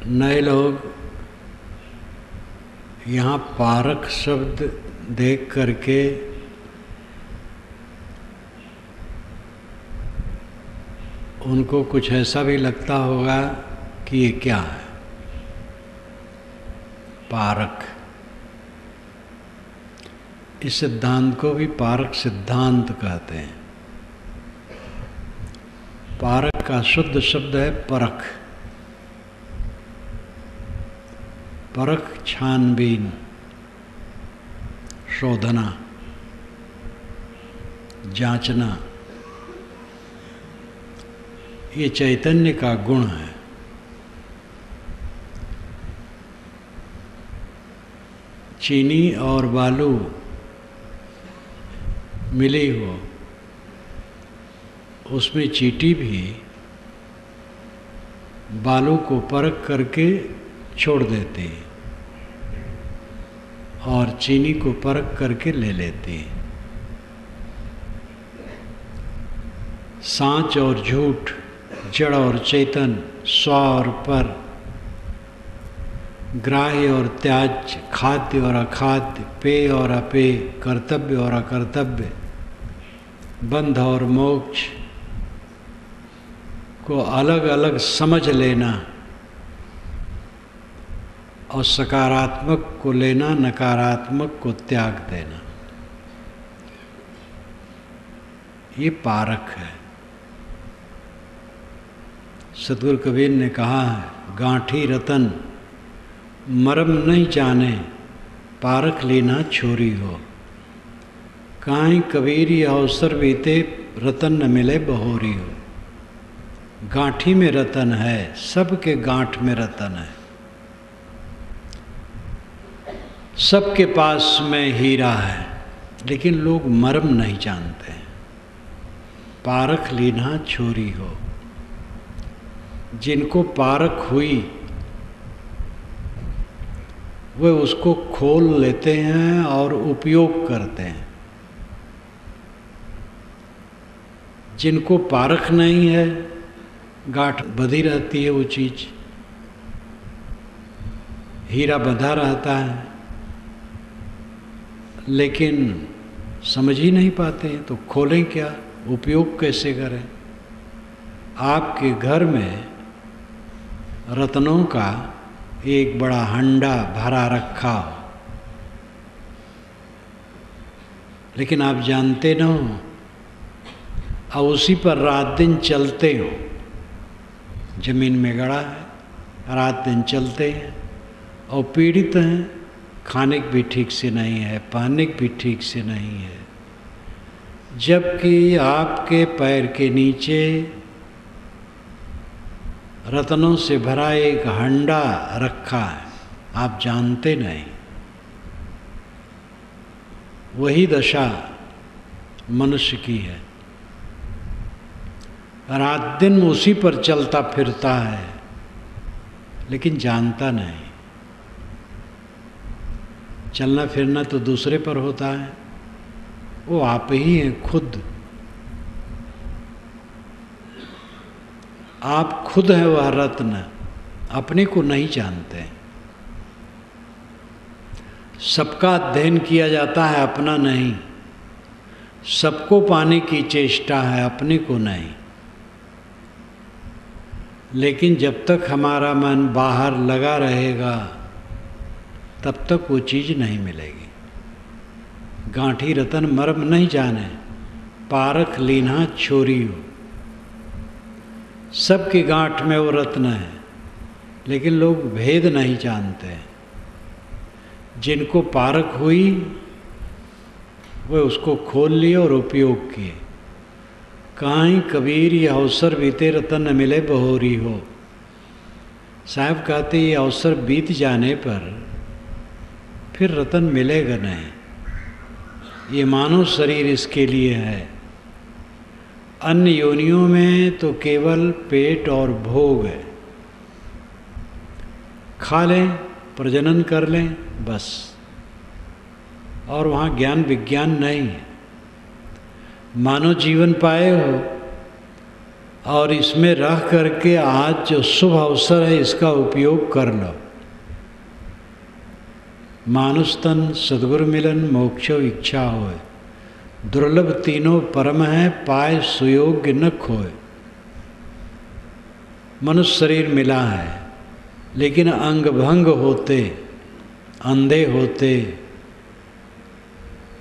नए लोग यहाँ पारक शब्द देख करके उनको कुछ ऐसा भी लगता होगा कि ये क्या है पारक। इस सिद्धांत को भी पारक सिद्धांत कहते हैं। पारक का शुद्ध शब्द है परख। परख छानबीन, शोधना, जांचना, ये चैतन्य का गुण है। चीनी और बालू मिली हो, उसमें चींटी भी बालू को परख करके छोड़ देती है और चीनी को परख करके ले लेती है। सांच और झूठ, जड़ और चेतन, स्व और पर, ग्राह्य और त्याज्य, खाद्य और अखाद्य, पेय और अपेय, कर्तव्य और अकर्तव्य, बंध और मोक्ष को अलग अलग समझ लेना और सकारात्मक को लेना, नकारात्मक को त्याग देना, ये पारक है। सतगुरु कबीर ने कहा है, गांठी रतन मरम नहीं जाने, पारख लेना छोरी हो। काहीं कबीर ये अवसर बीते, रतन न मिले बहोरी हो। गांठी में रतन है, सबके गांठ में रतन है, सबके पास में हीरा है, लेकिन लोग मर्म नहीं जानते हैं। पारख लेना छोरी हो। जिनको पारख हुई वे उसको खोल लेते हैं और उपयोग करते हैं। जिनको पारख नहीं है, गांठ बंधी रहती है, वो चीज हीरा बंधा रहता है, लेकिन समझ ही नहीं पाते हैं, तो खोलें क्या, उपयोग कैसे करें। आपके घर में रत्नों का एक बड़ा हंडा भरा रखा हो, लेकिन आप जानते न हो और उसी पर रात दिन चलते हो। जमीन में गड़ा है, रात दिन चलते हैं और पीड़ित हैं। खाने की भी ठीक से नहीं है, पहनने की भी ठीक से नहीं है, जबकि आपके पैर के नीचे रत्नों से भरा एक हंडा रखा है, आप जानते नहीं। वही दशा मनुष्य की है। रात दिन उसी पर चलता फिरता है, लेकिन जानता नहीं। चलना फिरना तो दूसरे पर होता है, वो आप ही हैं खुद। आप खुद हैं वह रत्न, अपने को नहीं जानते। सबका अध्ययन किया जाता है, अपना नहीं। सबको पाने की चेष्टा है, अपने को नहीं। लेकिन जब तक हमारा मन बाहर लगा रहेगा, तब तक वो चीज़ नहीं मिलेगी। गांठी रतन मर्म नहीं जाने, पारख लीना छोरी हो। सबके गांठ में वो रत्न है, लेकिन लोग भेद नहीं जानते। जिनको पारख हुई वे उसको खोल लिए और उपयोग किए। काहीं कबीर ये अवसर बीते, रतन न मिले बहोरी हो। साहब कहते ये अवसर बीत जाने पर फिर रतन मिलेगा नहीं। ये मानव शरीर इसके लिए है। अन्य योनियों में तो केवल पेट और भोग है। खा लें, प्रजनन कर लें, बस। और वहाँ ज्ञान विज्ञान नहीं है। मानव जीवन पाए हो और इसमें रह करके आज जो शुभ अवसर है इसका उपयोग कर लो। मानुष तन सद्गुरु मिलन मोक्षो इच्छा होए, दुर्लभ तीनों परम है पाए सुयोग्य न खोए। मनुष्य शरीर मिला है लेकिन अंग भंग होते, अंधे होते,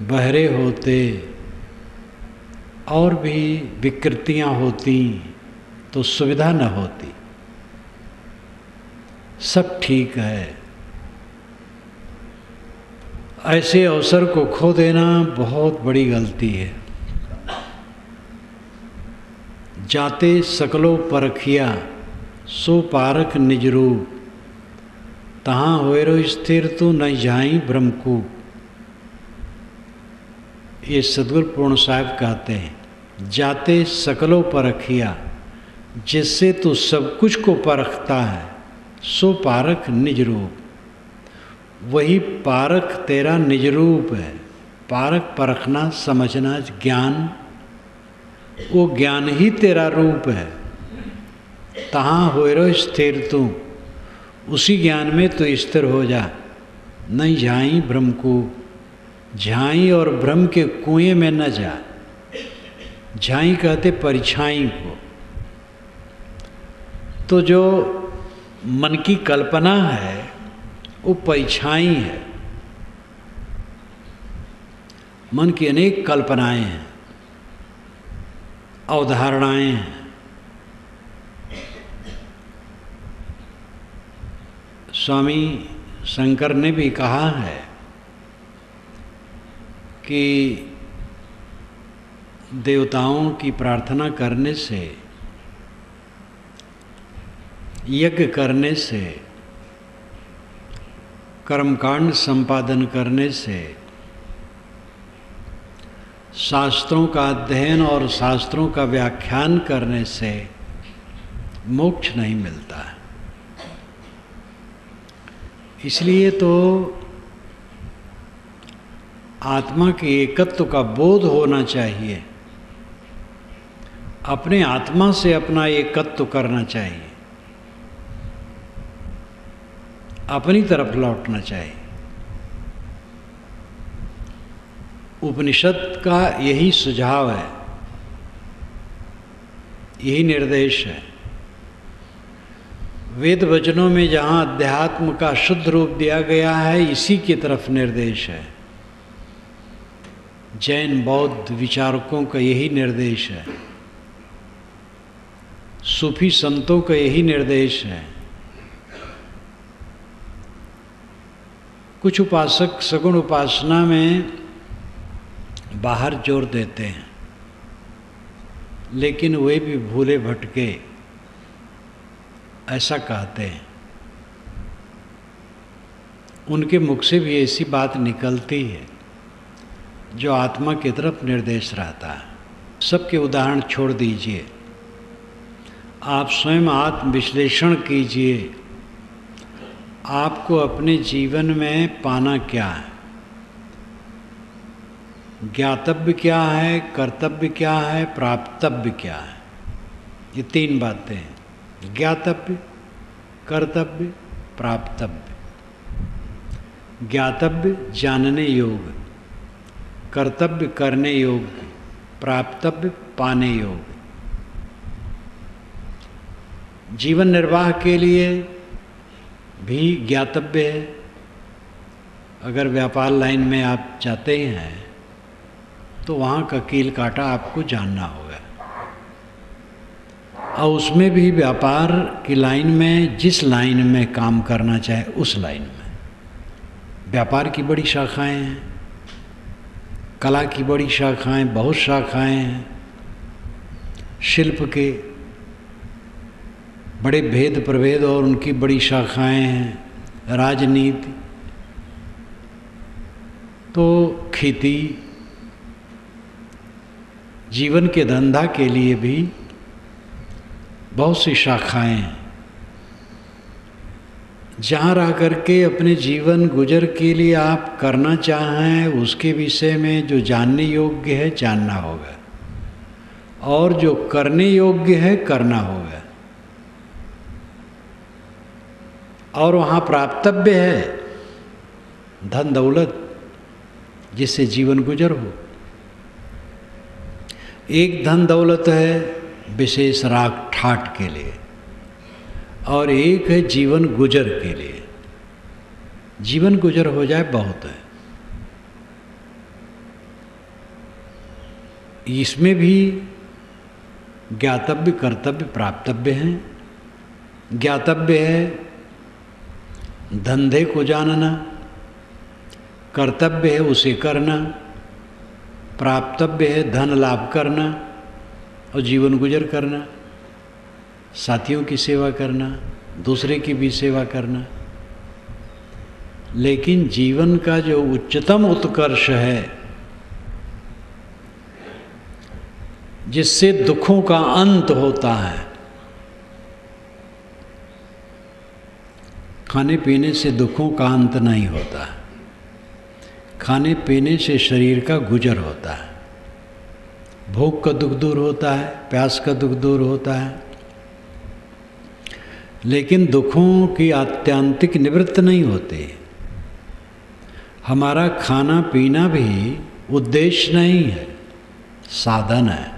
बहरे होते और भी विकृतियां होती तो सुविधा न होती। सब ठीक है, ऐसे अवसर को खो देना बहुत बड़ी गलती है। जाते सकलो परखिया सो पारख निज रूप, तहाँ होएरो स्थिर तू न जाई ब्रह्मकूप। ये सद्गुरु पूर्ण साहब कहते हैं, जाते सकलो परखिया, जिससे तू सब कुछ को परखता है, सो पारख निज रूप, वही पारख तेरा निज रूप है। पारख परखना समझना ज्ञान, वो ज्ञान ही तेरा रूप है। तहाँ होएरो स्थिर तू, उसी ज्ञान में तू स्थिर हो जा। नहीं झाई ब्रह्म को, झाई और ब्रह्म के कुएं में न जा। झाई कहते परिछाई को। तो जो मन की कल्पना है वो परिछाई है। मन की अनेक कल्पनाएं हैं, अवधारणाएं हैं। स्वामी शंकर ने भी कहा है कि देवताओं की प्रार्थना करने से, यज्ञ करने से, कर्मकांड संपादन करने से, शास्त्रों का अध्ययन और शास्त्रों का व्याख्यान करने से मोक्ष नहीं मिलता है। इसलिए तो आत्मा के एकत्व का बोध होना चाहिए, अपने आत्मा से अपना एकत्व करना चाहिए, अपनी तरफ लौटना चाहिए। उपनिषद का यही सुझाव है, यही निर्देश है। वेद वचनों में जहाँ अध्यात्म का शुद्ध रूप दिया गया है, इसी की तरफ निर्देश है। जैन बौद्ध विचारकों का यही निर्देश है, सूफी संतों का यही निर्देश है। कुछ उपासक सगुण उपासना में बाहर जोर देते हैं, लेकिन वे भी भूले भटके ऐसा कहते हैं। उनके मुख से भी ऐसी बात निकलती है जो आत्मा की तरफ निर्देश रहता है। सबके उदाहरण छोड़ दीजिए, आप स्वयं आत्म विश्लेषण कीजिए। आपको अपने जीवन में पाना क्या है, ज्ञातव्य क्या है, कर्तव्य क्या है, प्राप्तव्य क्या है। ये तीन बातें हैं, ज्ञातव्य, कर्तव्य, प्राप्तव्य। ज्ञातव्य जानने योग्य, कर्तव्य करने योग्य, प्राप्तव्य पाने योग्य। जीवन निर्वाह के लिए भी ज्ञातव्य है। अगर व्यापार लाइन में आप जाते हैं तो वहाँ का कील काटा आपको जानना होगा, और उसमें भी व्यापार की लाइन में जिस लाइन में काम करना चाहे उस लाइन में। व्यापार की बड़ी शाखाएं हैं, कला की बड़ी शाखाएं, बहुत शाखाएं हैं, शिल्प के बड़े भेद प्रभेद और उनकी बड़ी शाखाएं हैं, राजनीति, तो खेती, जीवन के धंधा के लिए भी बहुत सी शाखाएं हैं। जहाँ रह करके अपने जीवन गुजर के लिए आप करना चाहें उसके विषय में जो जानने योग्य है जानना होगा, और जो करने योग्य है करना होगा, और वहाँ प्राप्तव्य है धन दौलत जिससे जीवन गुजर हो। एक धन दौलत है विशेष राग ठाट के लिए, और एक है जीवन गुजर के लिए। जीवन गुजर हो जाए बहुत है। इसमें भी ज्ञातव्य कर्तव्य प्राप्तव्य हैं। ज्ञातव्य है धंधे को जानना, कर्तव्य है उसे करना, प्राप्तव्य है धन लाभ करना और जीवन गुजर करना, साथियों की सेवा करना, दूसरे की भी सेवा करना। लेकिन जीवन का जो उच्चतम उत्कर्ष है, जिससे दुखों का अंत होता है, खाने पीने से दुखों का अंत नहीं होता। खाने पीने से शरीर का गुजर होता है। भूख का दुख दूर होता है, प्यास का दुख दूर होता है, लेकिन दुखों की आत्यंतिक निवृत्त नहीं होते। हमारा खाना पीना भी उद्देश्य नहीं है, साधन है।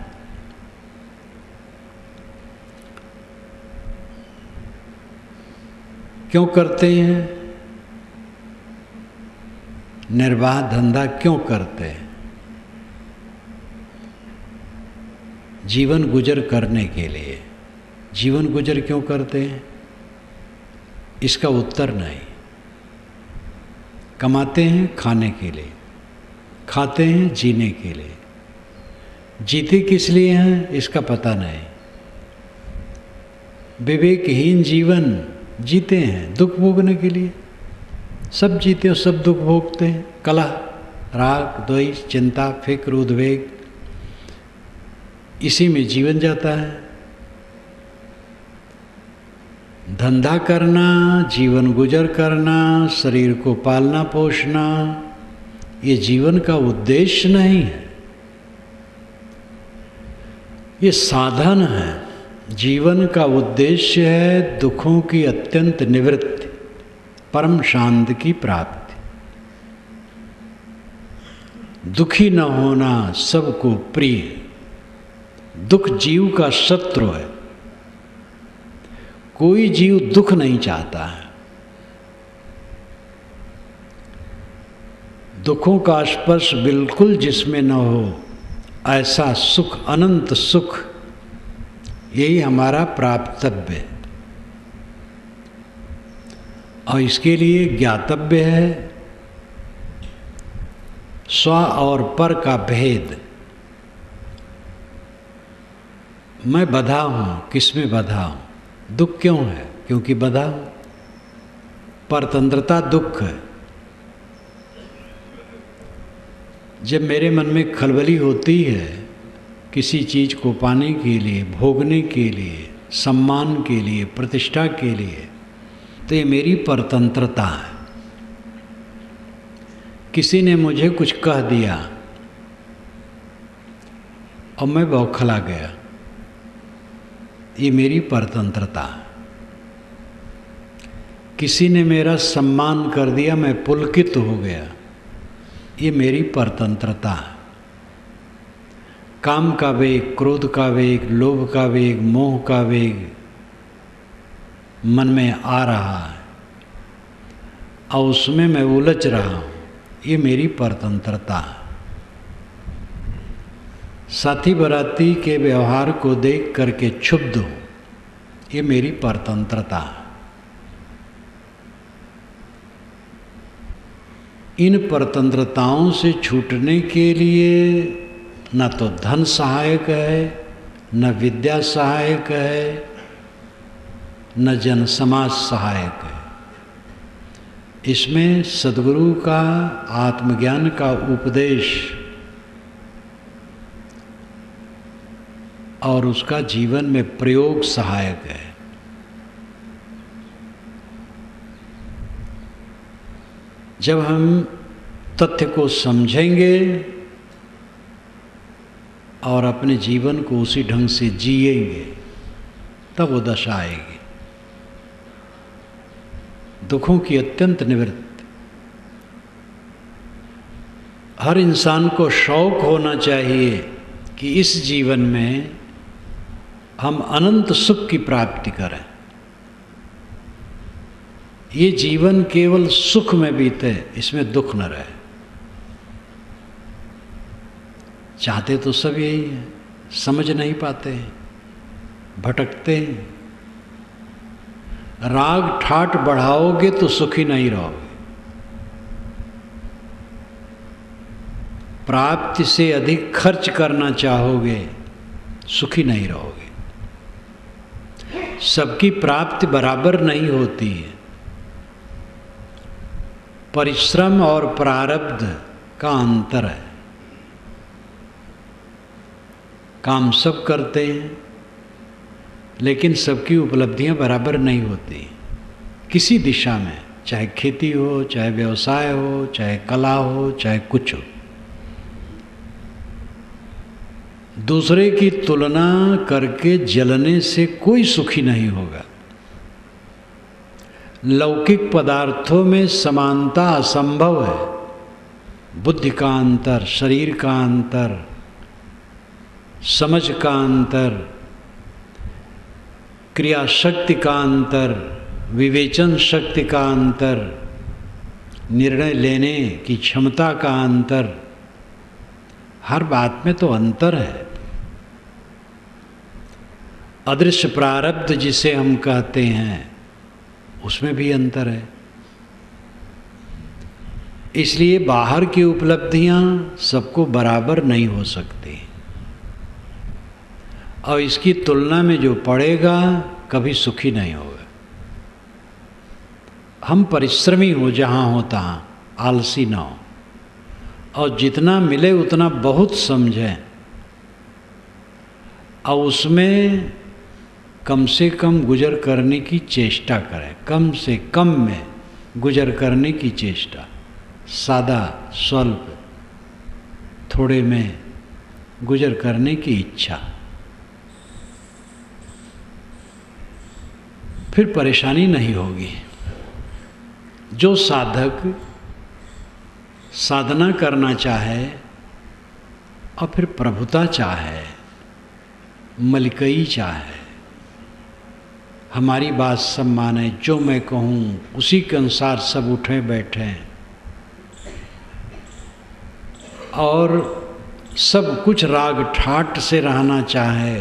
क्यों करते हैं? निर्वाह धंधा क्यों करते हैं? जीवन गुजर करने के लिए। जीवन गुजर क्यों करते हैं? इसका उत्तर नहीं। कमाते हैं खाने के लिए, खाते हैं जीने के लिए। जीते किस लिए हैं इसका पता नहीं। विवेकहीन जीवन जीते हैं दुख भोगने के लिए। सब जीते और सब दुख भोगते हैं। कलह, राग, द्वेष, चिंता, फिक्र, उद्वेग, इसी में जीवन जाता है। धंधा करना, जीवन गुजर करना, शरीर को पालना पोषना, ये जीवन का उद्देश्य नहीं है, ये साधन है। जीवन का उद्देश्य है दुखों की अत्यंत निवृत्ति, परम शांति की प्राप्ति। दुखी न होना सबको प्रिय। दुख जीव का शत्रु है। कोई जीव दुख नहीं चाहता है। दुखों का स्पर्श बिल्कुल जिसमें न हो, ऐसा सुख, अनंत सुख, यही हमारा प्राप्तव्य है। और इसके लिए ज्ञातव्य है स्व और पर का भेद। मैं बंधा हूँ, किस में बंधा हूँ? दुख क्यों है? क्योंकि बंधा हूँ। परतंत्रता दुख है। जब मेरे मन में खलबली होती है किसी चीज़ को पाने के लिए, भोगने के लिए, सम्मान के लिए, प्रतिष्ठा के लिए, तो ये मेरी परतंत्रता है। किसी ने मुझे कुछ कह दिया और मैं बौखला गया, ये मेरी परतंत्रता है। किसी ने मेरा सम्मान कर दिया, मैं पुलकित हो गया, ये मेरी परतंत्रता है। काम का वेग, क्रोध का वेग, लोभ का वेग, मोह का वेग मन में आ रहा है और उसमें मैं उलझ रहा हूँ, ये मेरी परतंत्रता है। साथी बराती के व्यवहार को देख करके क्षुब्ध हूँ, ये मेरी परतंत्रता है। इन परतंत्रताओं से छूटने के लिए न तो धन सहायक है, न विद्या सहायक है, न जन समाज सहायक है। इसमें सद्गुरु का आत्मज्ञान का उपदेश और उसका जीवन में प्रयोग सहायक है। जब हम तथ्य को समझेंगे और अपने जीवन को उसी ढंग से जिएंगे, तब वो दशा आएगी दुखों की अत्यंत निवृत्ति। हर इंसान को शौक होना चाहिए कि इस जीवन में हम अनंत सुख की प्राप्ति करें। ये जीवन केवल सुख में बीते, इसमें दुख न रहे। चाहते तो सब यही है, समझ नहीं पाते हैं, भटकते हैं। राग ठाट बढ़ाओगे तो सुखी नहीं रहोगे। प्राप्ति से अधिक खर्च करना चाहोगे, सुखी नहीं रहोगे। सबकी प्राप्ति बराबर नहीं होती है। परिश्रम और प्रारब्ध का अंतर है। काम सब करते हैं, लेकिन सबकी उपलब्धियां बराबर नहीं होती किसी दिशा में, चाहे खेती हो, चाहे व्यवसाय हो, चाहे कला हो, चाहे कुछ हो। दूसरे की तुलना करके जलने से कोई सुखी नहीं होगा। लौकिक पदार्थों में समानता असंभव है। बुद्धि का अंतर, शरीर का अंतर, समझ का अंतर, क्रिया शक्ति का अंतर, विवेचन शक्ति का अंतर, निर्णय लेने की क्षमता का अंतर, हर बात में तो अंतर है। अदृश्य प्रारब्ध जिसे हम कहते हैं, उसमें भी अंतर है। इसलिए बाहर की उपलब्धियां सबको बराबर नहीं हो सकती, और इसकी तुलना में जो पड़ेगा कभी सुखी नहीं होगा। हम परिश्रमी हो जहाँ हो तहाँ, आलसी ना हो, और जितना मिले उतना बहुत समझें, और उसमें कम से कम गुजर करने की चेष्टा करें। कम से कम में गुजर करने की चेष्टा, सादा स्वल्प थोड़े में गुजर करने की इच्छा, फिर परेशानी नहीं होगी। जो साधक साधना करना चाहे और फिर प्रभुता चाहे, मलिकई चाहे, हमारी बात सब माने, जो मैं कहूँ उसी के अनुसार सब उठें बैठें, और सब कुछ राग ठाट से रहना चाहे,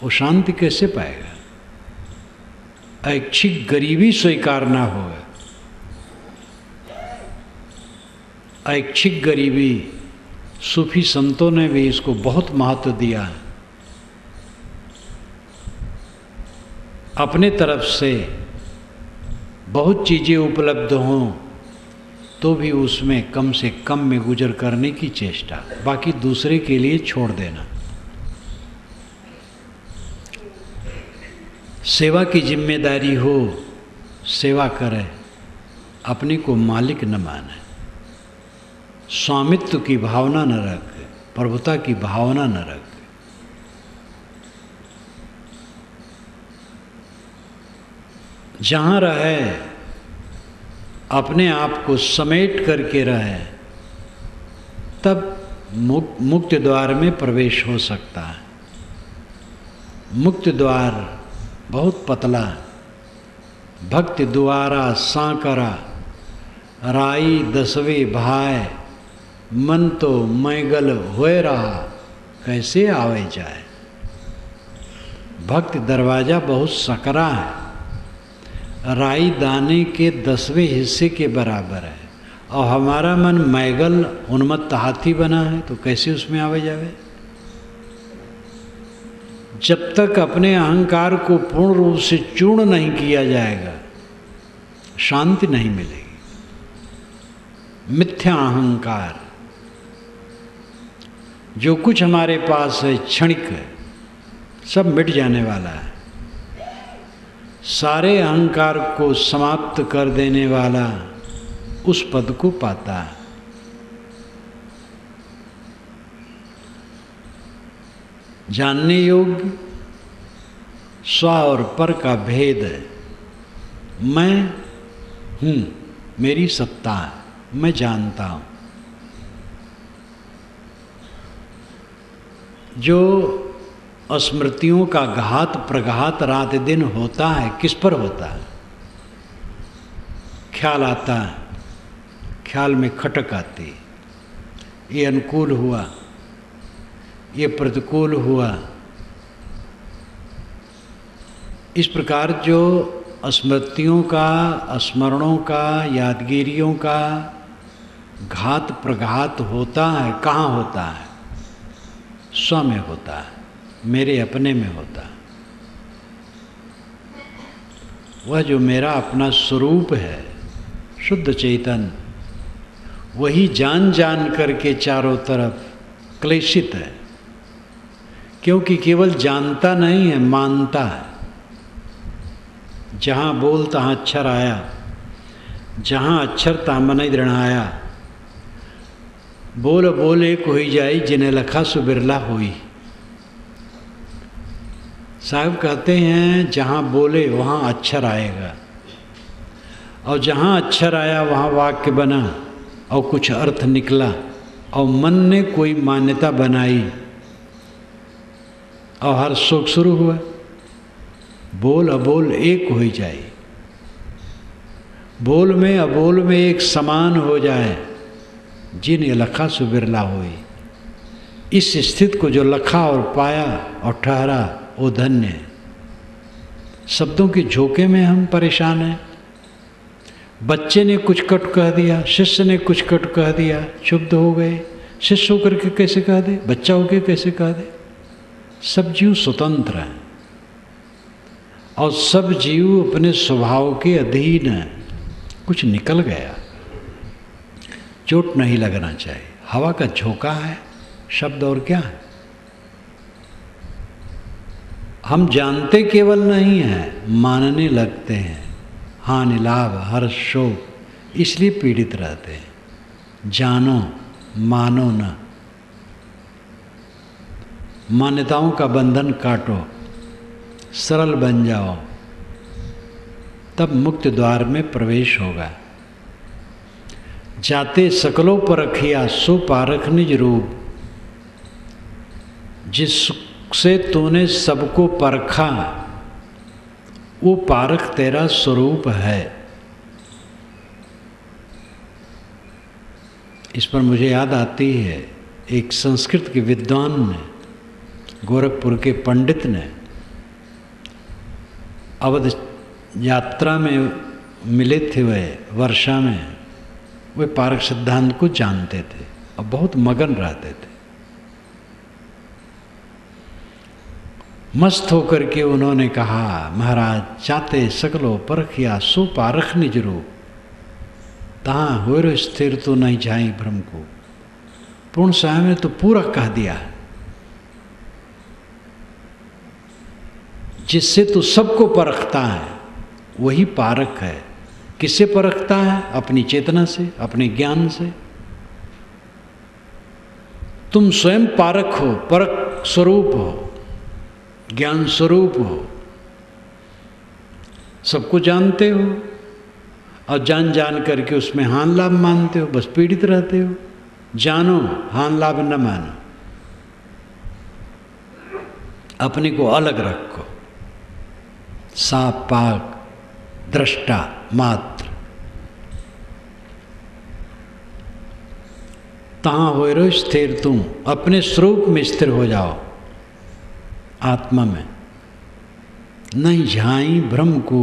वो शांति कैसे पाएगा? ऐच्छिक गरीबी स्वीकारना होगा। ऐच्छिक गरीबी, सूफी संतों ने भी इसको बहुत महत्व दिया है। अपने तरफ से बहुत चीज़ें उपलब्ध हों तो भी उसमें कम से कम में गुजर करने की चेष्टा, बाकी दूसरे के लिए छोड़ देना। सेवा की जिम्मेदारी हो, सेवा करे, अपने को मालिक न माने, स्वामित्व की भावना न रखे, प्रभुता की भावना न रखे। जहाँ रहे अपने आप को समेट करके रहे, तब मुक्त द्वार में प्रवेश हो सकता है। मुक्त द्वार बहुत पतला, भक्ति द्वारा सांकरा, राई दसवे भाई, मन तो मैगल होए रहा, कैसे आवे जाए। भक्ति दरवाजा बहुत सकरा है, राई दाने के 10वें हिस्से के बराबर है, और हमारा मन मैगल उन्मत्त हाथी बना है, तो कैसे उसमें आवे जावे। जब तक अपने अहंकार को पूर्ण रूप से चूर्ण नहीं किया जाएगा, शांति नहीं मिलेगी। मिथ्या अहंकार, जो कुछ हमारे पास है क्षणिक है, सब मिट जाने वाला है। सारे अहंकार को समाप्त कर देने वाला उस पद को पाता है। जानने योग्य स्व और पर का भेद है। मैं हूँ, मेरी सत्ता है, मैं जानता हूँ। जो स्मृतियों का घात प्रघात रात दिन होता है, किस पर होता है? ख्याल आता है, ख्याल में खटक आती है, ये अनुकूल हुआ, ये प्रतिकूल हुआ। इस प्रकार जो स्मृतियों का, स्मरणों का, यादगिरियों का घात प्रघात होता है, कहाँ होता है? स्व में होता है, मेरे अपने में होता है। वह जो मेरा अपना स्वरूप है, शुद्ध चेतन, वही जान जान करके चारों तरफ क्लेशित है, क्योंकि केवल जानता नहीं है, मानता है। जहाँ बोल तहाँ अक्षर आया, जहाँ अक्षर तहाँ मन दृढ़ाया। बोल बोल एक होई जाई, जिन्हें लखा सो बिरला होई। साहब कहते हैं जहाँ बोले वहाँ अक्षर आएगा, और जहाँ अक्षर आया वहाँ वाक्य बना और कुछ अर्थ निकला, और मन ने कोई मान्यता बनाई और हर शोक शुरू हुआ। बोल अबोल एक हो जाए, बोल में अबोल में एक समान हो जाए, जिन लखा सो बिरला होई। इस स्थिति को जो लखा और पाया और ठहरा, वो धन्य है। शब्दों के झोंके में हम परेशान हैं। बच्चे ने कुछ कट कह दिया, शिष्य ने कुछ कट कह दिया, क्षुब्ध हो गए। शिष्य होकर के कैसे कह दे, बच्चा होकर कैसे कह दे? सब जीव स्वतंत्र हैं और सब जीव अपने स्वभाव के अधीन हैं। कुछ निकल गया, चोट नहीं लगना चाहिए। हवा का झोंका है शब्द, और क्या है? हम जानते केवल नहीं हैं, मानने लगते हैं। हानि लाभ हर्ष शोक, इसलिए पीड़ित रहते हैं। जानो मानो न, मान्यताओं का बंधन काटो, सरल बन जाओ, तब मुक्त द्वार में प्रवेश होगा। जाते सकलों पर रखिया, सो पारख निज रूप। जिससे तूने सबको परखा, वो पारख तेरा स्वरूप है। इस पर मुझे याद आती है, एक संस्कृत के विद्वान ने, गोरखपुर के पंडित ने, अवध यात्रा में मिले थे वह वर्षा में। वे पारख सिद्धांत को जानते थे और बहुत मगन रहते थे। मस्त होकर के उन्होंने कहा, महाराज चाहते सकलो परखिया, सो पारख निज रूप। तहाँ हो स्थिर तो नहीं जाई भ्रम को। पूर्ण साहब ने तो पूरा कह दिया, जिससे तू सबको परखता है वही पारक है। किससे परखता है? अपनी चेतना से, अपने ज्ञान से। तुम स्वयं पारक हो, परक स्वरूप हो, ज्ञान स्वरूप हो, सबको जानते हो और जान जान करके उसमें हान लाभ मानते हो, बस पीड़ित रहते हो। जानो, हान लाभ न मानो, अपने को अलग रखो। साप पाक दृष्टा मात्र, तहाँ हो रो स्थिर। तुम अपने स्वरूप में स्थिर हो जाओ, आत्मा में। नहीं झाई भ्रम को,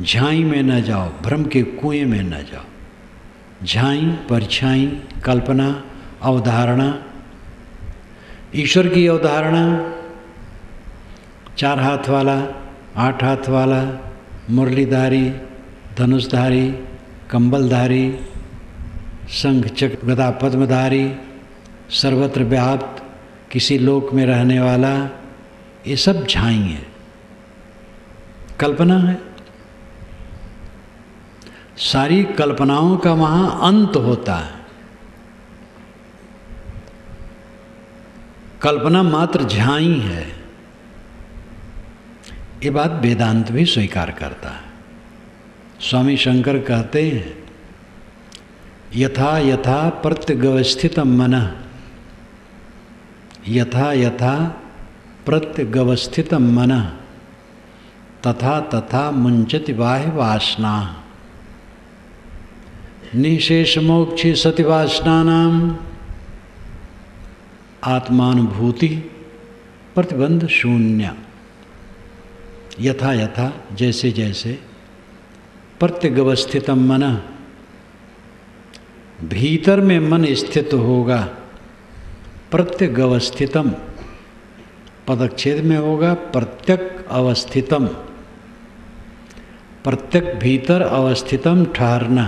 झाई में न जाओ, भ्रम के कुएं में न जाओ। झाई परछाई कल्पना अवधारणा, ईश्वर की अवधारणा, 4 हाथ वाला, 8 हाथ वाला, मुरलीधारी, धनुषधारी, कंबलधारी, शंख चक्र गदा पद्मधारी, सर्वत्र व्याप्त, किसी लोक में रहने वाला, ये सब झाई है, कल्पना है। सारी कल्पनाओं का वहाँ अंत होता है। कल्पना मात्र झाई है। ये बात वेदांत भी स्वीकार करता है। स्वामी शंकर कहते हैं यथा यथा प्रत्यगवस्थितम मनः, यथा यथा प्रत्यगवस्थितम मनः तथा तथा मुंचति बाह्य वासना। निशेष मोक्षे सति वासनानाम आत्मानुभूति प्रतिबंध शून्य। यथा यथा जैसे जैसे प्रत्यगवस्थितम मनः भीतर में मन स्थित होगा, प्रत्यगवस्थितम पदच्छेद में होगा प्रत्यक अवस्थितम, प्रत्यक भीतर अवस्थितम ठहरना।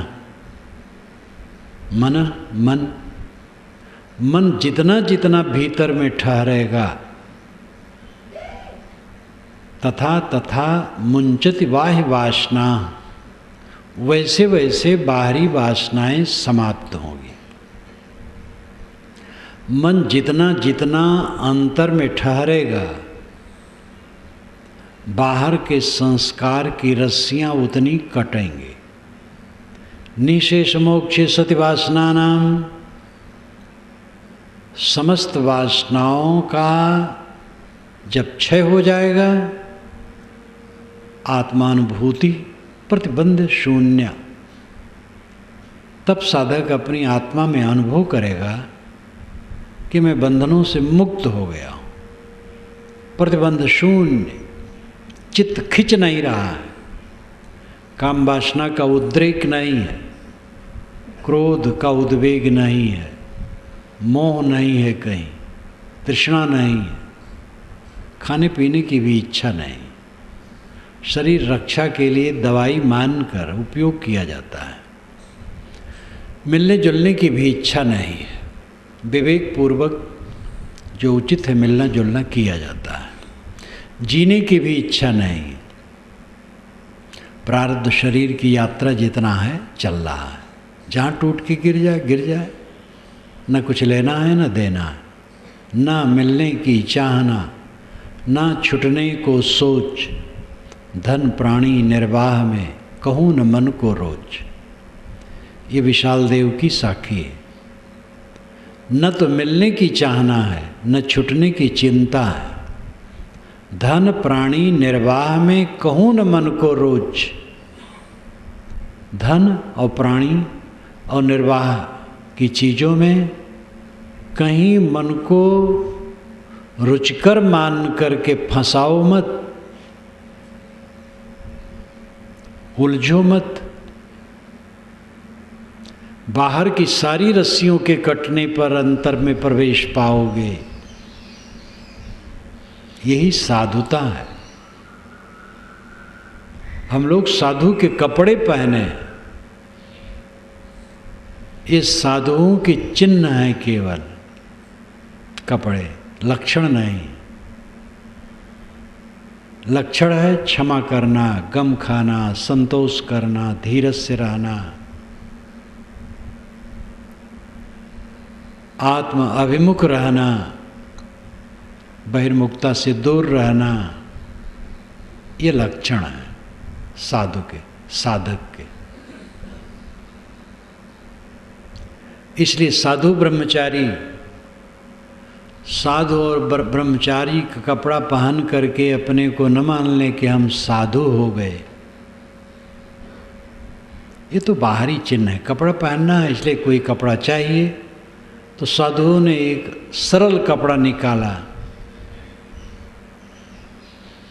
मन मन जितना जितना भीतर में ठहरेगा तथा तथा मुंचति बाह्य वासना, वैसे वैसे बाहरी वासनाएं समाप्त होंगी। मन जितना जितना अंतर में ठहरेगा, बाहर के संस्कार की रस्सियां उतनी कटेंगी। निशेष मोक्षे सति वासनानाम, समस्त वासनाओं का जब क्षय हो जाएगा, आत्मानुभूति प्रतिबंध शून्य, तब साधक अपनी आत्मा में अनुभव करेगा कि मैं बंधनों से मुक्त हो गया हूँ। प्रतिबंध शून्य, चित्त खिंच नहीं रहा है, काम वासना का उद्रेक नहीं है, क्रोध का उद्वेग नहीं है, मोह नहीं है, कहीं तृष्णा नहीं है, खाने पीने की भी इच्छा नहीं। शरीर रक्षा के लिए दवाई मानकर उपयोग किया जाता है। मिलने जुलने की भी इच्छा नहीं है, विवेक पूर्वक जो उचित है मिलना जुलना किया जाता है। जीने की भी इच्छा नहीं, प्रारब्ध शरीर की यात्रा जितना है चल रहा है, जहाँ टूट के गिर जाए गिर जाए, न कुछ लेना है न देना है, न मिलने की चाहना, न छुटने को सोच, धन प्राणी निर्वाह में कहूँ न मन को रोज। ये विशाल देव की साखी है। न तो मिलने की चाहना है न छुटने की चिंता है, धन प्राणी निर्वाह में कहूँ न मन को रोज। धन और प्राणी और निर्वाह की चीज़ों में कहीं मन को रुचिकर मान करके फंसाओ मत, उलझो मत। बाहर की सारी रस्सियों के कटने पर अंतर में प्रवेश पाओगे। यही साधुता है। हम लोग साधु के कपड़े पहने, ये साधुओं के चिन्ह हैं केवल, कपड़े, लक्षण नहीं। लक्षण है क्षमा करना, गम खाना, संतोष करना, धीरज से रहना, आत्म अभिमुख रहना, बहिर्मुखता से दूर रहना। ये लक्षण है साधु के, साधक के। इसलिए साधु ब्रह्मचारी, साधु और ब्रह्मचारी का कपड़ा पहन करके अपने को न मान लें कि हम साधु हो गए। ये तो बाहरी चिन्ह है। कपड़ा पहनना है इसलिए कोई कपड़ा चाहिए, तो साधुओं ने एक सरल कपड़ा निकाला।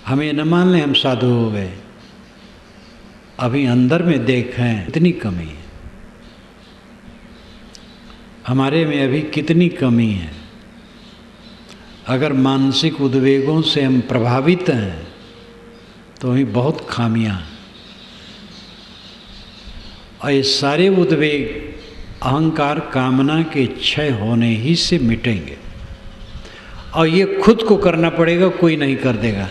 हमें न मान लें हम साधु हो गए। अभी अंदर में देखें कितनी कमी है, हमारे में अभी कितनी कमी है। अगर मानसिक उद्वेगों से हम प्रभावित हैं तो अभी बहुत खामियां हैं। और ये सारे उद्वेग अहंकार कामना के क्षय होने ही से मिटेंगे। और ये खुद को करना पड़ेगा, कोई नहीं कर देगा।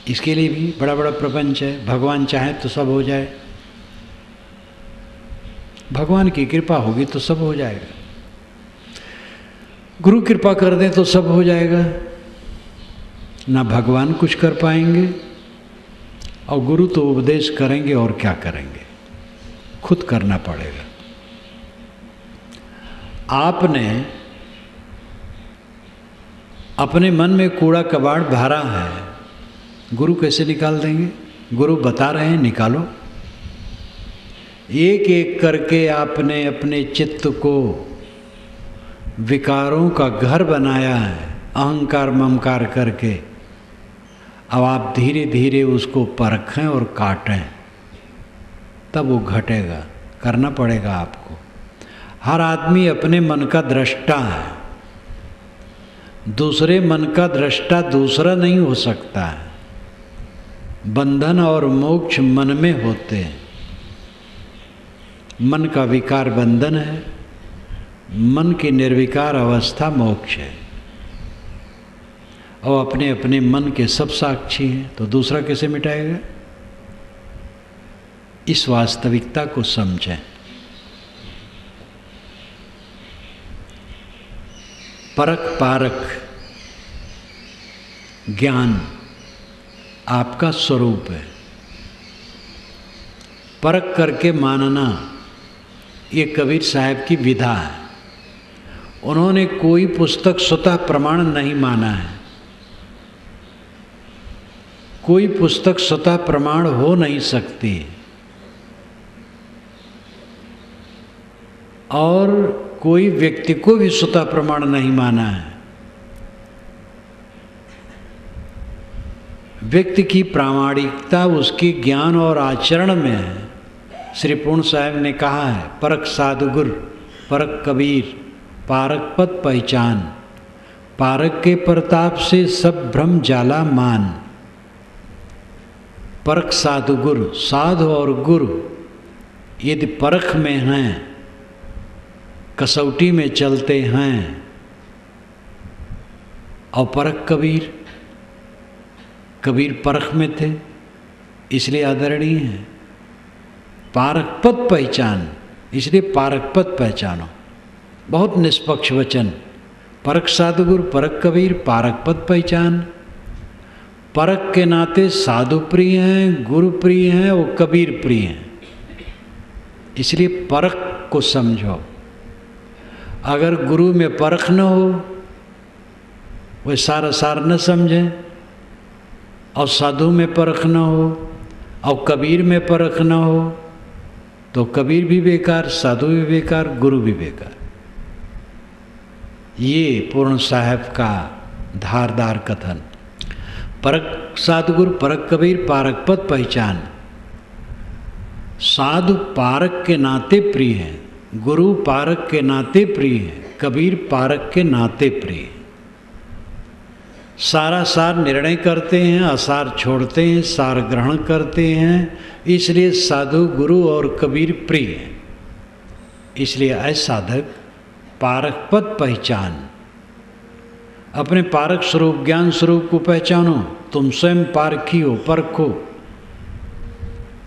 इसके लिए भी बड़ा बड़ा प्रपंच है। भगवान चाहे तो सब हो जाए, भगवान की कृपा होगी तो सब हो जाएगा। गुरु कृपा कर दें तो सब हो जाएगा, ना भगवान कुछ कर पाएंगे और गुरु तो उपदेश करेंगे और क्या करेंगे, खुद करना पड़ेगा। आपने अपने मन में कूड़ा कबाड़ भरा है, गुरु कैसे निकाल देंगे? गुरु बता रहे हैं निकालो। एक एक करके आपने अपने चित्त को विकारों का घर बनाया है, अहंकार ममकार करके। अब आप धीरे धीरे उसको परखें और काटें, तब वो घटेगा। करना पड़ेगा आपको। हर आदमी अपने मन का दृष्टा है, दूसरे मन का दृष्टा दूसरा नहीं हो सकता है। बंधन और मोक्ष मन में होते हैं। मन का विकार बंधन है, मन की निर्विकार अवस्था मोक्ष है। और अपने अपने मन के सब साक्षी हैं, तो दूसरा कैसे मिटाएगा? इस वास्तविकता को समझें। परख पारख ज्ञान आपका स्वरूप है। परख करके मानना ये कबीर साहब की विधा है। उन्होंने कोई पुस्तक स्वतः प्रमाण नहीं माना है। कोई पुस्तक स्वतः प्रमाण हो नहीं सकती और कोई व्यक्ति को भी स्वतः प्रमाण नहीं माना है। व्यक्ति की प्रामाणिकता उसके ज्ञान और आचरण में है। श्री पूर्ण साहब ने कहा है, परख साधुगुर परख कबीर पारक पद पहचान, पारक के प्रताप से सब भ्रम जाला मान। परख साधुगुरु, साधु और गुरु यदि परख में हैं, कसौटी में चलते हैं, और परख कबीर, कबीर परख में थे इसलिए आदरणीय है। पारक पद पहचान, इसलिए पारक पद पहचानो। बहुत निष्पक्ष वचन। परख साधुगुरु परख कबीर पारक पद पहचान। परख के नाते साधु प्रिय हैं, गुरु प्रिय हैं और कबीर प्रिय हैं, इसलिए परख को समझो। अगर गुरु में परख न हो, वह सारा सार न समझें, और साधु में परख न हो और कबीर में परख न हो, तो कबीर भी बेकार, साधु भी बेकार, गुरु भी बेकार। ये पूर्ण साहब का धारदार कथन। परख साधुगुरु परख कबीर पारक पद पहचान। साधु पारक के नाते प्रिय है, गुरु पारक के नाते प्रिय है, कबीर पारक के नाते प्रिय है। सारा सार निर्णय करते हैं, असार छोड़ते हैं, सार ग्रहण करते हैं, इसलिए साधु गुरु और कबीर प्रिय है। इसलिए ऐसा साधक पारक पद पहचान, अपने पारक स्वरूप ज्ञान स्वरूप को पहचानो। तुम स्वयं पारखी हो, परखो।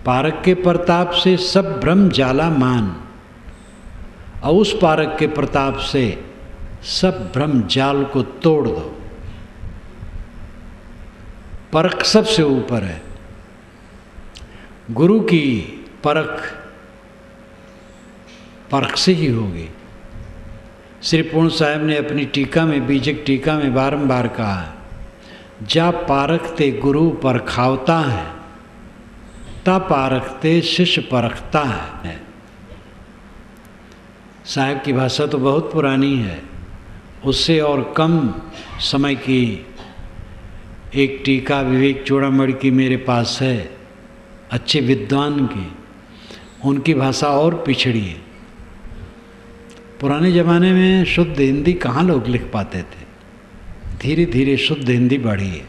पारक के प्रताप से सब भ्रम जाला मान, और उस पारक के प्रताप से सब भ्रम जाल को तोड़ दो। परख सबसे ऊपर है। गुरु की परख परख से ही होगी। श्री पूर्ण साहब ने अपनी टीका में, बीजक टीका में बारंबार कहा, जा पारखते गुरु परखावता है, ता पारखते शिष्य परखता है। साहब की भाषा तो बहुत पुरानी है, उससे और कम समय की एक टीका विवेक चूड़ामणि की मेरे पास है, अच्छे विद्वान की। उनकी भाषा और पिछड़ी है। पुराने ज़माने में शुद्ध हिंदी कहाँ लोग लिख पाते थे, धीरे धीरे शुद्ध हिंदी बढ़ी है।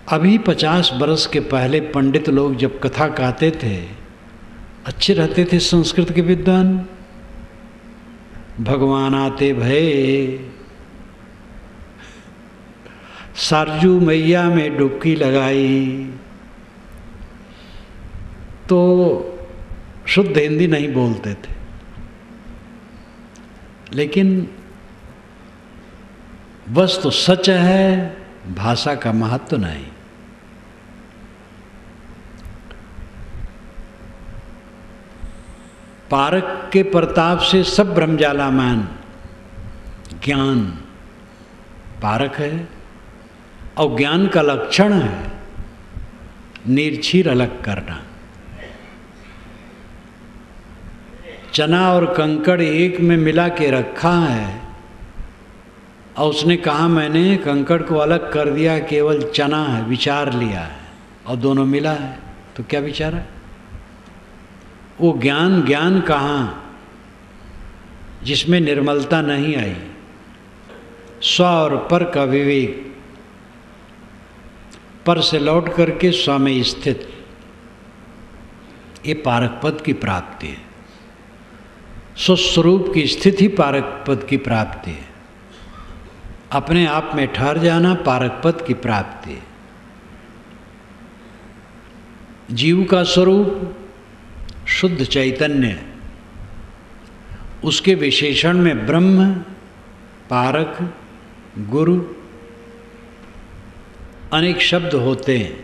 अभी 50 बरस के पहले पंडित लोग जब कथा कहते थे, अच्छे रहते थे संस्कृत के विद्वान। भगवान आते भये, सरजू मैया में डुबकी लगाई, तो शुद्ध हिंदी नहीं बोलते थे। लेकिन वस्तु सच है, भाषा का महत्व नहीं। पारक के प्रताप से सब ब्रह्मजालामान ज्ञान पारक है, और ज्ञान का लक्षण है निर्छीर अलग करना। चना और कंकड़ एक में मिला के रखा है, और उसने कहा मैंने कंकड़ को अलग कर दिया, केवल चना है, विचार लिया है, और दोनों मिला है, तो क्या विचारा? वो ज्ञान कहाँ जिसमें निर्मलता नहीं आई। स्व और पर का विवेक, पर से लौट करके स्व में स्थित, ये पारक पद की प्राप्ति है। स्वस्वरूप की स्थिति पारक पद की प्राप्ति है। अपने आप में ठहर जाना पारक पद की प्राप्ति है। जीव का स्वरूप शुद्ध चैतन्य, उसके विशेषण में ब्रह्म, पारक, गुरु अनेक शब्द होते हैं।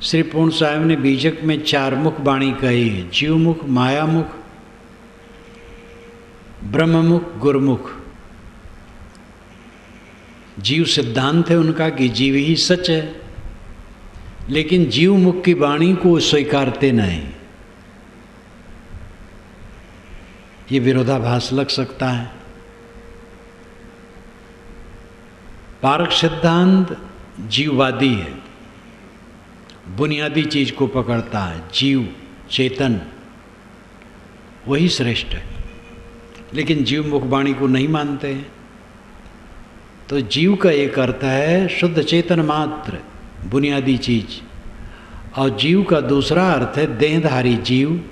श्री पूर्ण साहब ने बीजक में 4 मुख वाणी कही है, जीव मुख, माया मुख, ब्रह्म मुख, गुरुमुख। जीव सिद्धांत है उनका कि जीव ही सच है, लेकिन जीव मुख की वाणी को स्वीकारते नहीं। ये विरोधाभास लग सकता है। पारक सिद्धांत जीववादी है, बुनियादी चीज को पकड़ता है, जीव चेतन वही श्रेष्ठ है, लेकिन जीव मुख वाणी को नहीं मानते हैं। तो जीव का एक अर्थ है शुद्ध चेतन मात्र, बुनियादी चीज, और जीव का दूसरा अर्थ है देहधारी जीव,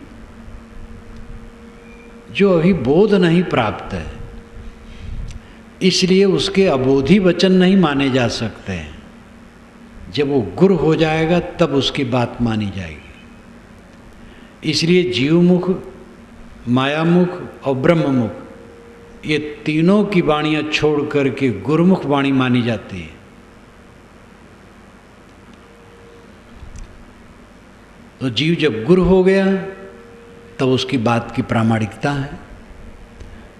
जो अभी बोध नहीं प्राप्त है, इसलिए उसके अबोधी वचन नहीं माने जा सकते हैं। जब वो गुर हो जाएगा तब उसकी बात मानी जाएगी। इसलिए जीवमुख, मायामुख और ब्रह्ममुख, ये तीनों की वाणियां छोड़ करके गुरुमुख वाणी मानी जाती है। तो जीव जब गुरु हो गया तब उसकी बात की प्रामाणिकता है।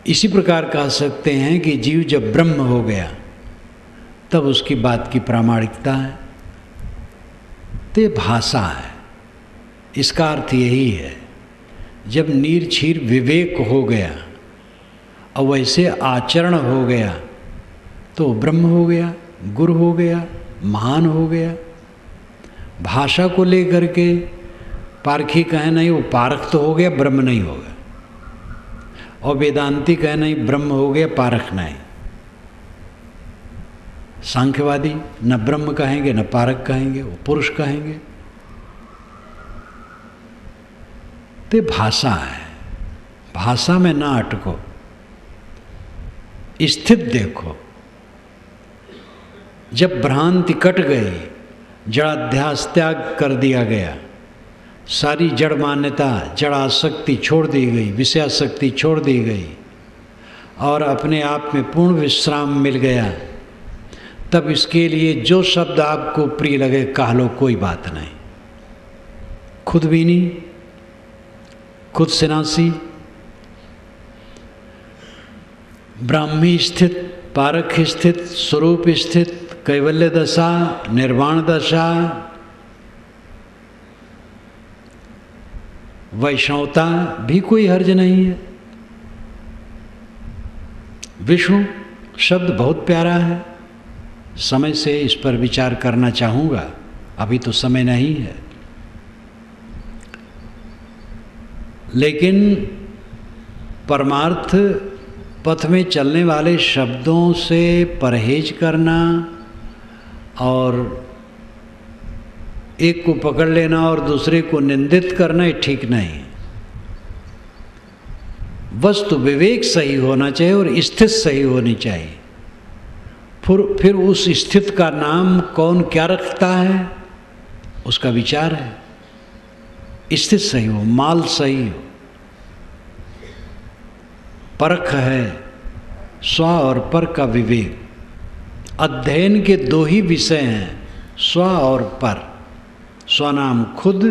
इसी प्रकार कह सकते हैं कि जीव जब ब्रह्म हो गया तब उसकी बात की प्रामाणिकता है। तो ये भाषा है, इसका अर्थ यही है, जब निर्छीर विवेक हो गया और वैसे आचरण हो गया तो ब्रह्म हो गया, गुरु हो गया, महान हो गया। भाषा को लेकर के पारखी कहे नहीं वो पारख तो हो गया, ब्रह्म नहीं होगा, और वेदांती कहे नहीं ब्रह्म हो गया, पारख नहीं। सांख्यवादी न ब्रह्म कहेंगे न पारक कहेंगे, वो पुरुष कहेंगे। तो भाषा है, भाषा में ना अटको, स्थित देखो। जब भ्रांति कट गई, जड़ाध्यास त्याग कर दिया गया, सारी जड़ मान्यता, जड़ आसक्ति छोड़ दी गई, विषयासक्ति छोड़ दी गई, और अपने आप में पूर्ण विश्राम मिल गया, तब इसके लिए जो शब्द आपको प्रिय लगे कह लो, कोई बात नहीं। खुद बीनी, खुद सिनासी, ब्राह्मी स्थित, पारक स्थित, स्वरूप स्थित, कैवल्य दशा, निर्वाण दशा, वैष्णवता भी कोई हर्ज नहीं है। विष्णु शब्द बहुत प्यारा है, समय से इस पर विचार करना चाहूँगा, अभी तो समय नहीं है। लेकिन परमार्थ पथ में चलने वाले शब्दों से परहेज करना और एक को पकड़ लेना और दूसरे को निंदित करना ये ठीक नहीं। वस्तु विवेक सही होना चाहिए और स्थित सही होनी चाहिए। फिर उस स्थित का नाम कौन क्या रखता है उसका विचार है। स्थित सही हो, माल सही हो, परख है, स्व और पर का विवेक। अध्ययन के दो ही विषय हैं, स्व और पर। स्वनाम खुद,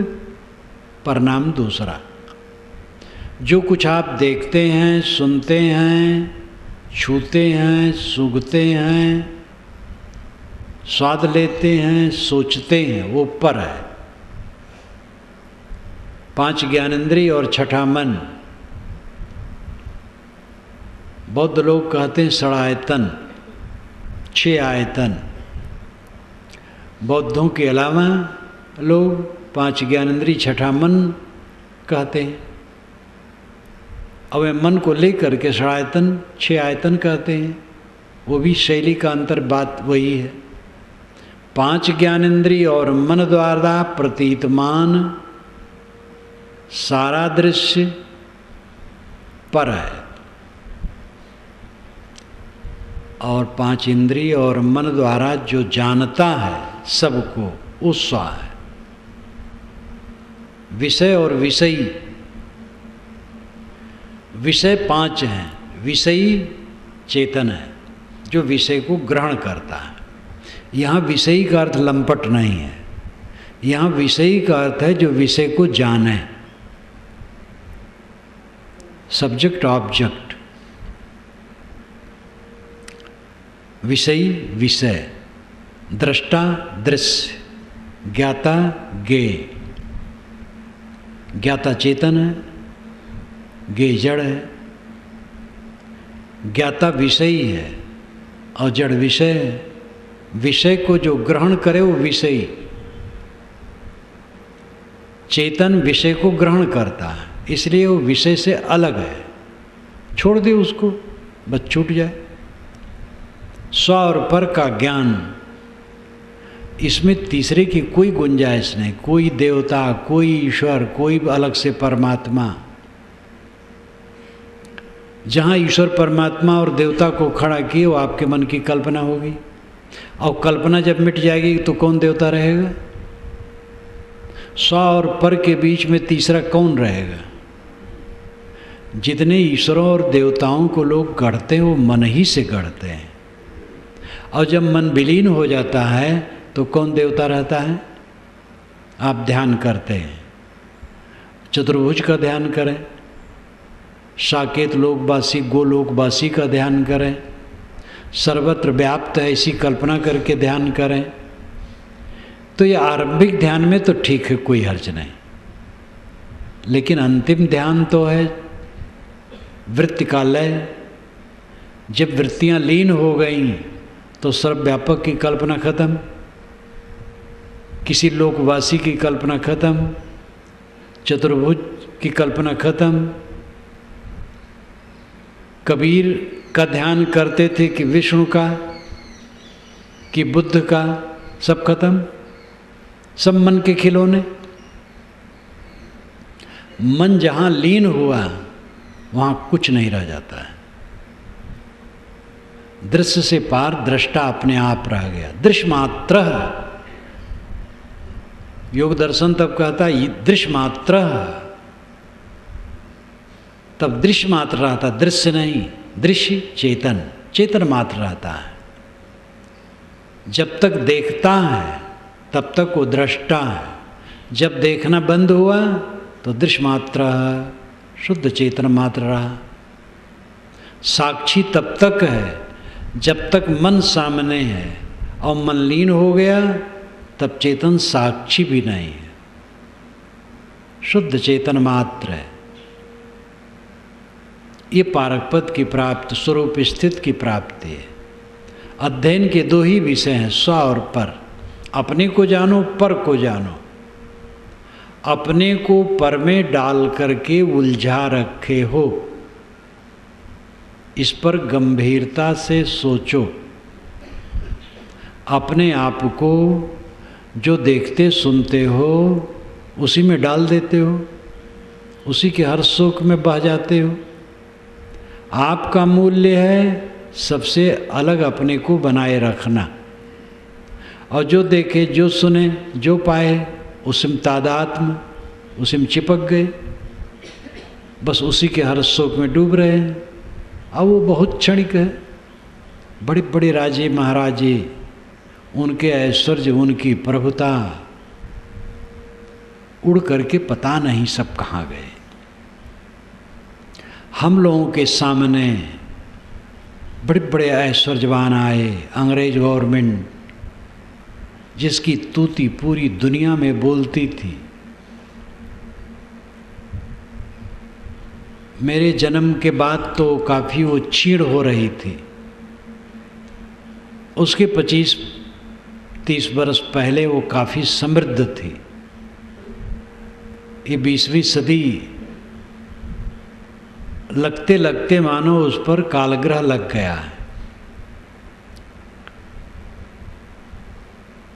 परनाम दूसरा। जो कुछ आप देखते हैं, सुनते हैं, छूते हैं, सूंघते हैं, स्वाद लेते हैं, सोचते हैं, वो पर है। 5 ज्ञानेंद्रिय और छठा मन। बौद्ध लोग कहते हैं षडायतन, 6 आयतन। बौद्धों के अलावा लोग 5 ज्ञानेंद्रिय छठा मन कहते हैं। अब मन को लेकर के षडायतन 6 आयतन कहते हैं। वो भी शैली का अंतर, बात वही है। 5 ज्ञानेंद्रिय और मन द्वारा प्रतीतमान सारा दृश्य पर है, और 5 इंद्रिय और मन द्वारा जो जानता है सबको, वो स्व है। विषय और विषयी, विषय 5 हैं। विषयी चेतन है जो विषय को ग्रहण करता है। यहाँ विषयी का अर्थ लंपट नहीं है, यहाँ विषयी का अर्थ है जो विषय को जाने, सब्जेक्ट ऑब्जेक्ट। विषयी विषय, दृष्टा दृश्य, ज्ञाता ज्ञेय। ज्ञाता चेतन है, ज्ञेय जड़ है। ज्ञाता विषयी है और जड़ विषय है। विषय को जो ग्रहण करे वो विषयी। चेतन विषय को ग्रहण करता है, इसलिए वो विषय से अलग है। छोड़ दे उसको, बस छूट जाए। स्व और पर का ज्ञान, इसमें तीसरे की कोई गुंजाइश नहीं। कोई देवता, कोई ईश्वर, कोई अलग से परमात्मा। जहाँ ईश्वर परमात्मा और देवता को खड़ा किए वो आपके मन की कल्पना होगी, और कल्पना जब मिट जाएगी तो कौन देवता रहेगा? स्व और पर के बीच में तीसरा कौन रहेगा? जितने ईश्वरों और देवताओं को लोग गढ़ते हैं वो मन ही से गढ़ते हैं, और जब मन विलीन हो जाता है तो कौन देवता रहता है? आप ध्यान करते हैं, चतुर्भुज का ध्यान करें, साकेत लोकवासी गोलोकवासी का ध्यान करें, सर्वत्र व्याप्त है ऐसी कल्पना करके ध्यान करें, तो ये आरंभिक ध्यान में तो ठीक है, कोई हर्ज नहीं। लेकिन अंतिम ध्यान तो है वृत्ति का लय। जब वृत्तियाँ लीन हो गई तो सर्वव्यापक की कल्पना खत्म, किसी लोकवासी की कल्पना खत्म, चतुर्भुज की कल्पना खत्म। कबीर का ध्यान करते थे कि विष्णु का, कि बुद्ध का, सब खत्म, सब मन के खिलौने। मन जहाँ लीन हुआ वहाँ कुछ नहीं रह जाता है। दृश्य से पार दृष्टा अपने आप रह गया, दृश्य मात्र। योग दर्शन तब कहता है दृश्य मात्र, तब दृश्य मात्र रहता, दृश्य नहीं। दृश्य चेतन, चेतन मात्र रहता है। जब तक देखता है तब तक वो दृष्टा है। जब देखना बंद हुआ तो दृश्य मात्र, शुद्ध चेतन मात्र रहा। साक्षी तब तक है जब तक मन सामने है, और मन लीन हो गया तब चेतन साक्षी भी नहीं है, शुद्ध चेतन मात्र है। ये पारकपद की प्राप्ति, स्वरूप स्थित की प्राप्ति है। अध्ययन के दो ही विषय हैं, स्व और पर। अपने को जानो, पर को जानो। अपने को पर में डाल करके उलझा रखे हो, इस पर गंभीरता से सोचो। अपने आप को जो देखते सुनते हो उसी में डाल देते हो, उसी के हर सुख में बह जाते हो। आपका मूल्य है सबसे अलग अपने को बनाए रखना, और जो देखे, जो सुने, जो पाए उसी में तादात्म्य, उसी में चिपक गए, बस उसी के हर सुख में डूब रहे हैं। अब वो बहुत क्षणिक है। बड़े बड़े राजे महाराजे, उनके ऐश्वर्य, उनकी प्रभुता उड़ करके पता नहीं सब कहाँ गए। हम लोगों के सामने बड़े बड़े ऐश्वर्यवान आए, अंग्रेज गवर्नमेंट जिसकी तूती पूरी दुनिया में बोलती थी। मेरे जन्म के बाद तो काफ़ी वो छीड़ हो रही थी। उसके 25-30 वर्ष पहले वो काफ़ी समृद्ध थी। ये 20वीं सदी लगते लगते मानो उस पर कालग्रह लग गया है।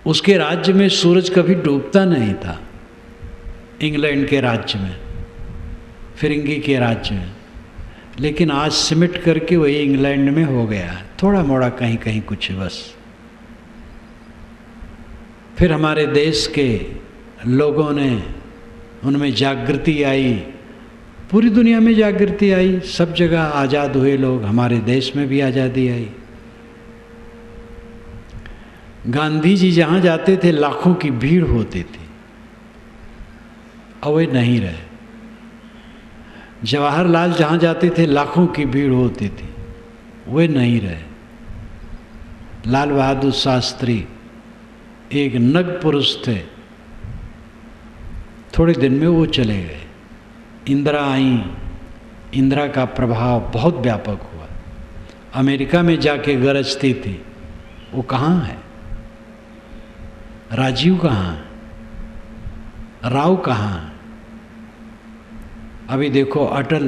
उसके राज्य में सूरज कभी डूबता नहीं था, इंग्लैंड के राज्य में, फिरंगी के राज्य में, लेकिन आज सिमट करके वही इंग्लैंड में हो गया है, थोड़ा मोड़ा कहीं कहीं कुछ बस। फिर हमारे देश के लोगों ने, उनमें जागृति आई, पूरी दुनिया में जागृति आई, सब जगह आज़ाद हुए लोग, हमारे देश में भी आज़ादी आई। गांधी जी जहाँ जाते थे लाखों की भीड़ होती थी, अब वे नहीं रहे। जवाहरलाल जहाँ जाते थे लाखों की भीड़ होती थी, वे नहीं रहे। लाल बहादुर शास्त्री एक नग पुरुष थे, थोड़े दिन में वो चले गए। इंदिरा आई, इंदिरा का प्रभाव बहुत व्यापक हुआ, अमेरिका में जाके गरजती थी। वो कहाँ है? राजीव कहाँ है? राव कहाँ है? अभी देखो अटल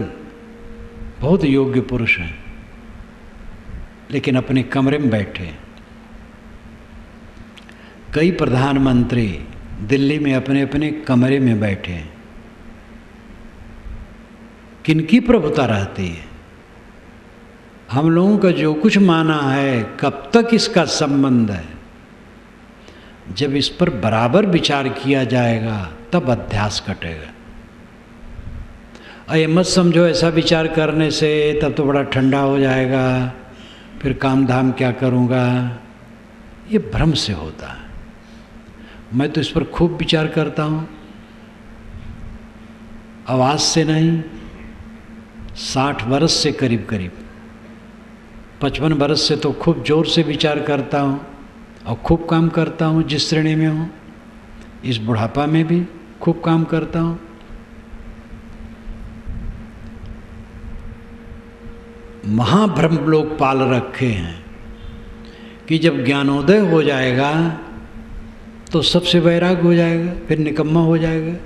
बहुत योग्य पुरुष हैं, लेकिन अपने कमरे में बैठे। कई प्रधानमंत्री दिल्ली में अपने अपने कमरे में बैठे हैं। किनकी प्रभुता रहती है? हम लोगों का जो कुछ माना है, कब तक इसका संबंध है? जब इस पर बराबर विचार किया जाएगा तब अध्यास कटेगा। ये मत समझो ऐसा विचार करने से तब तो बड़ा ठंडा हो जाएगा, फिर काम धाम क्या करूँगा, ये भ्रम से होता है। मैं तो इस पर खूब विचार करता हूँ, आवाज़ से नहीं, 60 वर्ष से करीब करीब, 55 वर्ष से तो खूब जोर से विचार करता हूँ और खूब काम करता हूँ। जिस श्रेणी में हूँ, इस बुढ़ापा में भी खूब काम करता हूँ। महाभ्रम लोग पाल रखे हैं कि जब ज्ञानोदय हो जाएगा तो सबसे वैराग हो जाएगा, फिर निकम्मा हो जाएगा।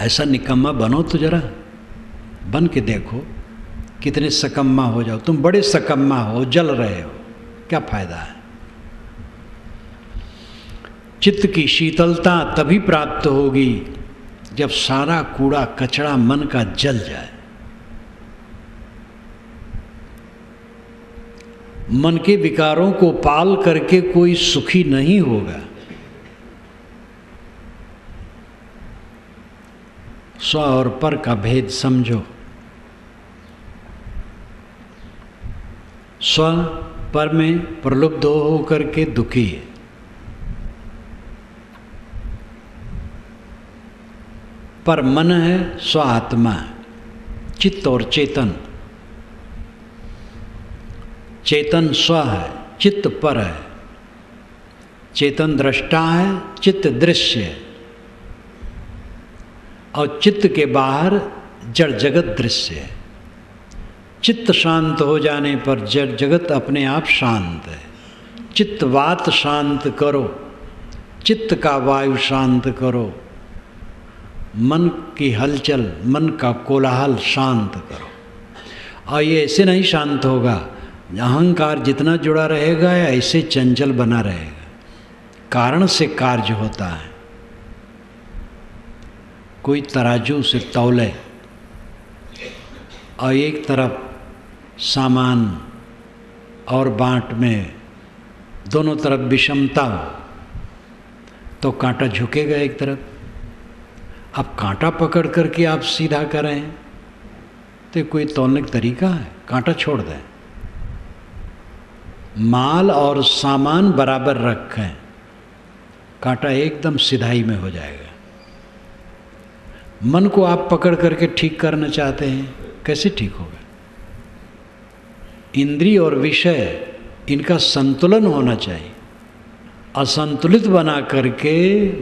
ऐसा निकम्मा बनो तो जरा, बन के देखो कितने सकम्मा हो जाओ। तुम बड़े सकम्मा हो, जल रहे हो, क्या फायदा है? चित्त की शीतलता तभी प्राप्त होगी जब सारा कूड़ा कचरा मन का जल जाए। मन के विकारों को पाल करके कोई सुखी नहीं होगा। स्व और पर का भेद समझो। स्व पर में प्रलुब्ध हो करके दुखी है, पर मन है, स्व आत्मा, चित्त और चेतन। चेतन स्व है, चित्त पर है। चेतन दृष्टा है, चित्त दृश्य है, और चित्त के बाहर जड़ जगत दृश्य है। चित्त शांत हो जाने पर जड़ जगत अपने आप शांत है। चित्त वात शांत करो, चित्त का वायु शांत करो, मन की हलचल, मन का कोलाहल शांत करो। और ये ऐसे नहीं शांत होगा, अहंकार जितना जुड़ा रहेगा ऐसे चंचल बना रहेगा। कारण से कार्य होता है। कोई तराजू से तौले और एक तरफ सामान और बांट में दोनों तरफ विषमता हो तो कांटा झुकेगा एक तरफ। अब कांटा पकड़ करके आप सीधा करें तो कोई तौलने का तरीका है? कांटा छोड़ दें, माल और सामान बराबर रखें, कांटा एकदम सिधाई में हो जाएगा। मन को आप पकड़ करके ठीक करना चाहते हैं, कैसे ठीक होगा? इंद्रिय और विषय इनका संतुलन होना चाहिए। असंतुलित बना करके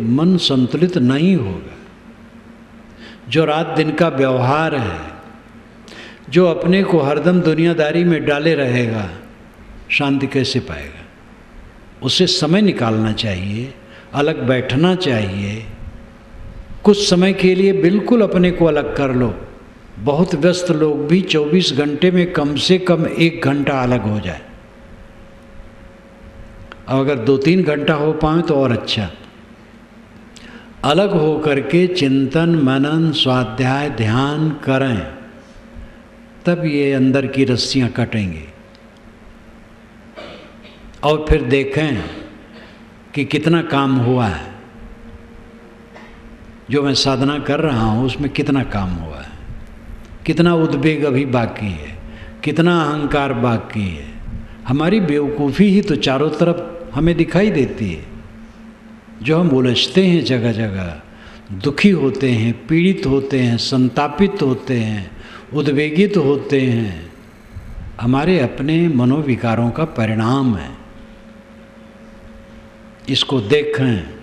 मन संतुलित नहीं होगा। जो रात दिन का व्यवहार है, जो अपने को हरदम दुनियादारी में डाले रहेगा, शांति कैसे पाएगा? उसे समय निकालना चाहिए, अलग बैठना चाहिए। कुछ समय के लिए बिल्कुल अपने को अलग कर लो। बहुत व्यस्त लोग भी 24 घंटे में कम से कम 1 घंटा अलग हो जाए। अब अगर 2-3 घंटा हो पाए तो और अच्छा। अलग हो करके चिंतन मनन स्वाध्याय ध्यान करें, तब ये अंदर की रस्सियां कटेंगी। और फिर देखें कि कितना काम हुआ है। जो मैं साधना कर रहा हूँ उसमें कितना काम हुआ है, कितना उद्वेग अभी बाकी है, कितना अहंकार बाकी है। हमारी बेवकूफ़ी ही तो चारों तरफ हमें दिखाई देती है। जो हम उलझते हैं जगह जगह, दुखी होते हैं, पीड़ित होते हैं, संतापित होते हैं, उद्वेगित होते हैं, हमारे अपने मनोविकारों का परिणाम है। इसको देखें।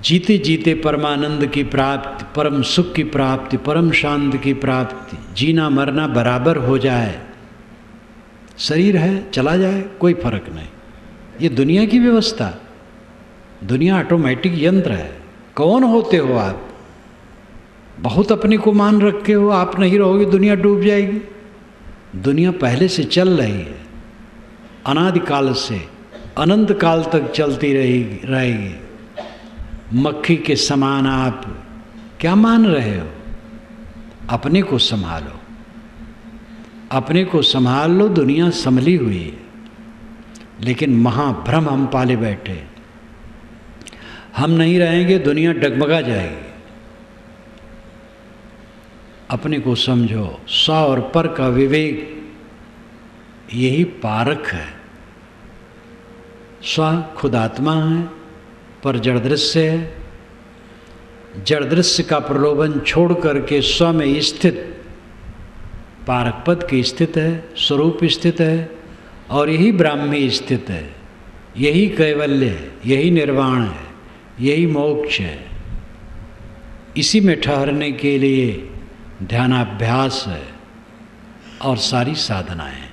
जीते जीते परमानंद की प्राप्ति, परम सुख की प्राप्ति, परम शांति की प्राप्ति, जीना मरना बराबर हो जाए। शरीर है चला जाए कोई फर्क नहीं। ये दुनिया की व्यवस्था, दुनिया ऑटोमेटिक यंत्र है। कौन होते हो आप? बहुत अपने को मान रखे हो, आप नहीं रहोगे दुनिया डूब जाएगी। दुनिया पहले से चल रही है, अनादिकाल से अनंत काल तक चलती रहेगी। मक्खी के समान आप क्या मान रहे हो? अपने को संभालो, अपने को संभाल लो। दुनिया संभली हुई है, लेकिन महाभ्रम हम पाले बैठे। हम नहीं रहेंगे, दुनिया डगमगा जाएगी। अपने को समझो। स्व और पर का विवेक यही पारक है। स्व खुद आत्मा है, पर जड़ दृश्य है। जड़ दृश्य का प्रलोभन छोड़ करके स्व में स्थित पारक पद की स्थित है, स्वरूप स्थित है, और यही ब्राह्मी स्थित है। यही कैवल्य है, यही निर्वाण है, यही मोक्ष है। इसी में ठहरने के लिए ध्यानाभ्यास है और सारी साधनाएं हैं।